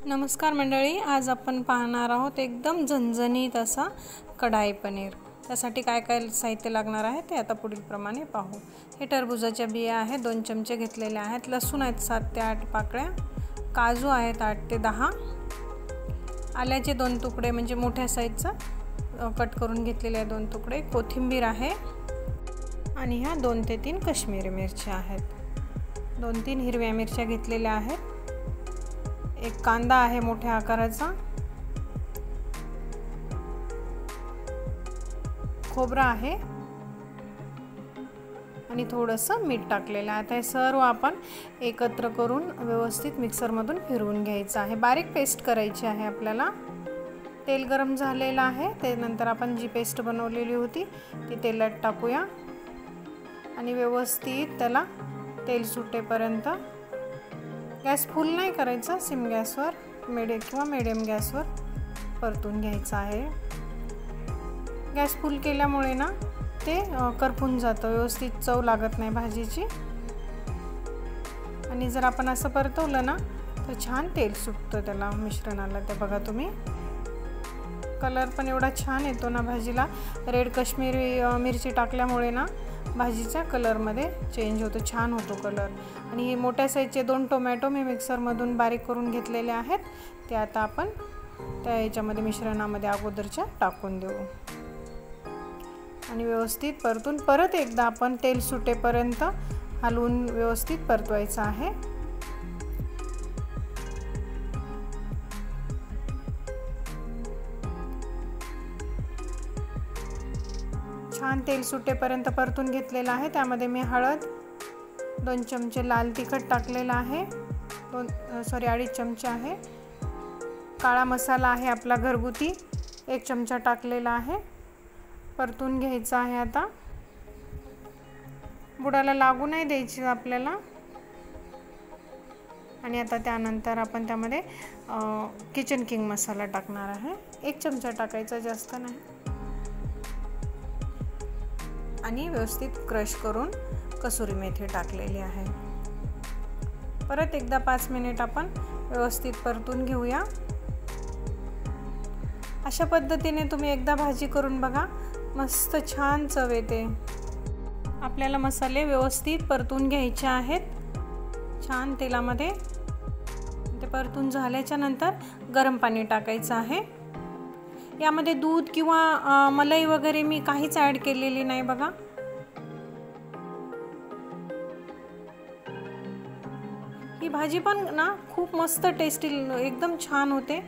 नमस्कार मंडळी, आज आपण पाहणार आहोत एकदम झणझणीत असा कढाई पनीर। त्यासाठी काय काय साहित्य लागणार आहे ते आता पुढील प्रमाणे पाहू। हे टरबूजाच्या बिया आहेत, 2 चमचे घेतलेले आहेत। लसूण आहेत 7 ते 8 पाकळ्या, काजू आहेत 8 ते 10, आल्याचे 2 तुकडे म्हणजे मोठ्या साईजचा कट करून घेतलेले आहे 2 तुकडे, कोथिंबीर आहे आणि ह्या 2 ते 3 काश्मीरी मिरच्या आहेत। 2-3 हिरव्या मिरच्या घेतलेल्या आहेत। एक कांदा आहे मोठ्या आकाराचा, खोबरा आहे आणि थोडंसं मीठ टाकलेलं आहे। आता हे सर्व आपण एकत्र करून व्यवस्थित मिक्सर मधून फिरवून घ्यायचं आहे। बारीक पेस्ट करायची आहे आपल्याला। तेल गरम झालेलं आहे, त्यानंतर आपण जी पेस्ट बनवलेली होती ती तेलात टाकूया आणि व्यवस्थित त्याला तेल सुटेपर्यंत, गॅस फुल नाही करायचा, सिम गॅसवर मीडियम गॅसवर परतून घ्यायचं आहे। गॅस फुल केल्यामुळे ना ते करपून जातं, व्यवस्थित चव लागत नाही भाजीची। आणि जर आपण असं परतवलं ना तर छान तेल सुटतं त्याला मिश्रणाला। ते बघा तुम्ही, कलर पण एवढा छान येतो ना भाजीला। रेड काश्मीरी मिरची टाकल्यामुळे ना भाजीच्या कलरमध्ये चेंज होतो, छान होतो कलर। आणि मोठ्या साईजचे 2 टोमॅटो मी मिक्सरमधून बारीक करून घेतलेले आहेत, ते आता आपण त्या याच्यामध्ये मिश्रणामध्ये अगोदरच्या टाकून देऊ आणि व्यवस्थित परतून परत एकदा आपण तेल सुटेपर्यंत हलवून व्यवस्थित परतवायचं आहे। छान तेल सुटेपर्यंत परतून घेतलेला आहे। त्यामध्ये मी हळद 2 चमचे, लाल तिखट टाकलेला आहे 2.5 चमचे आहे, काळा मसाला आहे आपला घरगुती 1 चमचा टाकलेला आहे। परतून घ्यायचा आहे आता, बुडाला लागू नाही द्यायची आपल्याला। आणि आता त्यानंतर आपण त्यामध्ये किचन किंग मसाला टाकणार आहे, 1 चमचा टाकायचा, जास्त नाही। आणि व्यवस्थित क्रश करून कसुरी मेथी टाकलेली आहे। परत एकदा 5 मिनिट आपण व्यवस्थित परतून घेऊया। अशा पद्धतीने तुम्ही एकदा भाजी करून बघा, मस्त छान चव येते। आपल्याला मसाले व्यवस्थित परतून घ्यायचे आहेत छान तेलामध्ये। ते परतून झाल्याच्या नंतर गरम पाणी टाकायचं आहे। यामध्ये दूध किंवा मलाई वगैरे मी काहीच ॲड केलेली नाही बघा। ही भाजी पण ना खूप मस्त टेस्टी एकदम छान होते।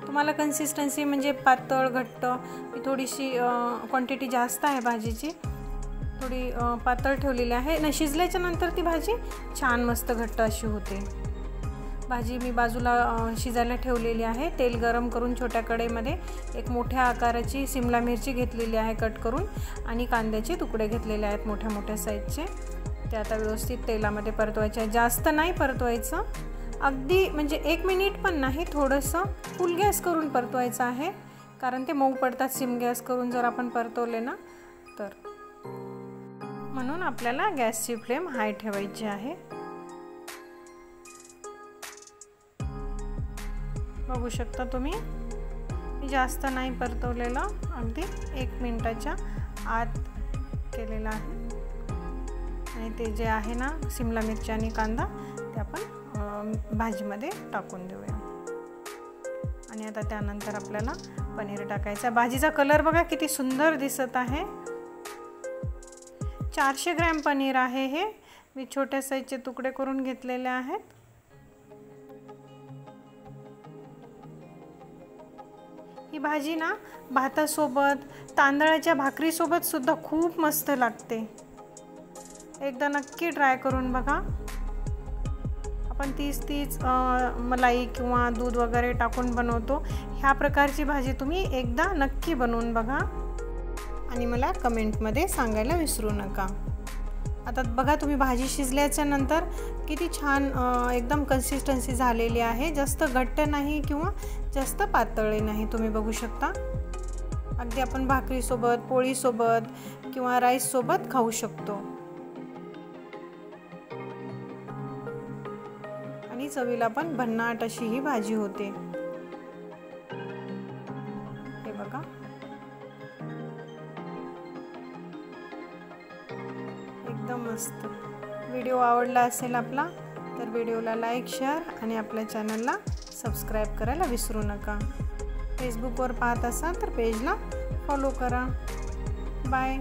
तुम्हाला कन्सिस्टन्सी म्हणजे पातळ घट्ट, ही थोडीशी क्वांटिटी जास्त आहे भाजीची, थोडी पातळ ठेवलेली आहे ना। शिजल्याच्या नंतर ती भाजी छान मस्त घट्ट अशी होते। भाजी मी बाजूला शिजायला ठेवलेली आहे। तेल गरम करून छोट्या कढईमध्ये एक मोठ्या आकाराची सिमला मिरची घेतलेली आहे कट करून, आणि कांद्याचे तुकडे घेतलेले आहेत मोठ्या साईजचे। ते आता व्यवस्थित तेलामध्ये परतवायचे, जास्त नाही परतवायचं, अगदी म्हणजे 1 मिनिट पण नाही, थोडंसं फुल गॅस करून परतवायचं आहे, कारण ते मऊ पडतात सिम गॅस करून जर आपण परतवले ना तर। म्हणून आपल्याला गॅसची फ्लेम हाय ठेवायची आहे। बघू शकता तुम्ही, मी जास्त नाही परतवलेलं, अगदी 1 मिनिटाच्या आत केलेलं आहे। आणि ते जे आहे ना सिमला मिरची आणि कांदा, ते आपण भाजीमध्ये टाकून देऊया। आणि आता त्यानंतर आपल्याला पनीर टाकायचं। भाजीचा कलर बघा किती सुंदर दिसत आहे। 400 ग्रॅम पनीर आहे हे, मी छोट्या साईजचे तुकडे करून घेतलेले आहेत। ही भाजी ना भातासोबत, तांदळाच्या भाकरीसोबत सुद्धा खूप मस्त लागते। एकदा नक्की ट्राय करून बघा। आपण तीच मलाई किंवा दूध वगैरे टाकून बनवतो, ह्या प्रकारची भाजी तुम्ही एकदा नक्की बनवून बघा आणि मला कमेंटमध्ये सांगायला विसरू नका। आता बघा तुम्ही, भाजी शिजल्याच्या नंतर किती छान एकदम कन्सिस्टन्सी झालेली आहे, जास्त घट्ट नाही किंवा जास्त पातळ नाही। तुम्ही बघू शकता, अगदी आपण भाकरीसोबत, पोळीसोबत किंवा राईससोबत खाऊ शकतो। आणि चवीला पण भन्नाट अशी ही भाजी होते। हे बघा, एकदम मस्त। व्हिडिओ आवडला असेल आपला तर व्हिडिओला लाईक, शेअर आणि आपल्या चॅनलला सबस्क्राईब करायला विसरू नका। फेसबुकवर पाहत असाल तर पेजला फॉलो करा। बाय।